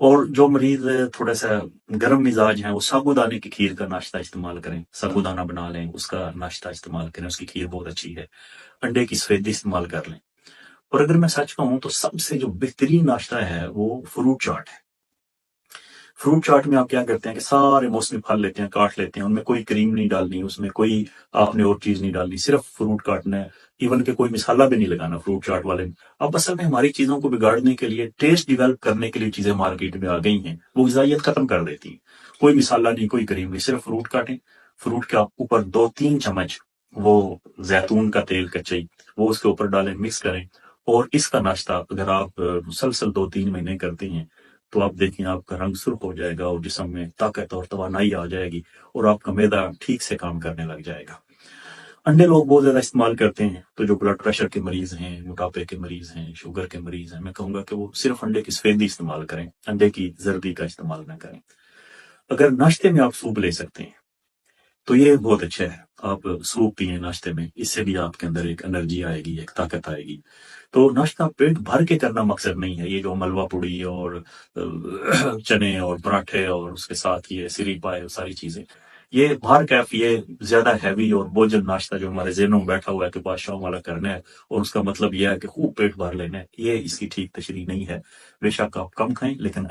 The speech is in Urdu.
اور جو مریض تھوڑا سا گرم مزاج ہیں وہ سابودانے کی کھیر کا ناشتہ استعمال کریں، سابودانہ بنا لیں، اس کا ناشتہ استعمال کریں، اس کی کھیر بہت اچھی ہے۔ انڈے کی سفیدی استعمال کر لیں۔ اور اگر میں سچ کہوں تو سب سے جو بہترین ناشتہ ہے وہ فروٹ چاٹ ہے۔ فروٹ چاٹ میں آپ کیا کرتے ہیں کہ سارے موسمی پھل لیتے ہیں، کاٹ لیتے ہیں، ان میں کوئی کریم نہیں ڈالنی، اس میں کوئی آپ نے اور چیز نہیں ڈالنی، صرف فروٹ کاٹنا ہے، ایون کہ کوئی مسالہ بھی نہیں لگانا فروٹ چاٹ والے میں۔ اب اصل میں ہماری چیزوں کو بگاڑنے کے لیے، ٹیسٹ ڈیولپ کرنے کے لیے چیزیں مارکیٹ میں آ گئی ہیں، وہ غذائیت ختم کر دیتی ہیں۔ کوئی مسالہ نہیں، کوئی کریم نہیں، صرف فروٹ کاٹیں، فروٹ کے اوپر 2-3 چمچ وہ زیتون کا تیل کچئی وہ اس کے اوپر ڈالیں، مکس کریں، اور اس کا ناشتہ اگر آپ مسلسل 2-3 مہینے کرتے ہیں تو آپ دیکھیں آپ کا رنگ سرخ ہو جائے گا، اور جسم میں طاقت اور توانائی آ جائے گی، اور آپ کا معدہ ٹھیک سے کام کرنے لگ جائے گا۔ انڈے لوگ بہت زیادہ استعمال کرتے ہیں، تو جو بلڈ پریشر کے مریض ہیں، موٹاپے کے مریض ہیں، شوگر کے مریض ہیں، میں کہوں گا کہ وہ صرف انڈے کی سفیدی استعمال کریں، انڈے کی زردی کا استعمال نہ کریں۔ اگر ناشتے میں آپ سوپ لے سکتے ہیں تو یہ بہت اچھا ہے، آپ سوپ پیئیں ناشتے میں، اس سے بھی آپ کے اندر ایک انرجی آئے گی، ایک طاقت آئے گی۔ تو ناشتہ پیٹ بھر کے کرنا مقصد نہیں ہے، یہ جو ملوا پوڑی اور چنے اور پراٹھے اور اس کے ساتھ یہ سری پائے ساری چیزیں، یہ بھار کیف، یہ زیادہ ہیوی اور بوجھل ناشتہ جو ہمارے ذہنوں میں بیٹھا ہوا ہے کہ بادشاہوں والا کرنا ہے، اور اس کا مطلب یہ ہے کہ خوب پیٹ بھر لینا ہے، یہ اس کی ٹھیک تشریح نہیں ہے۔ بے شک آپ کم کھائیں لیکن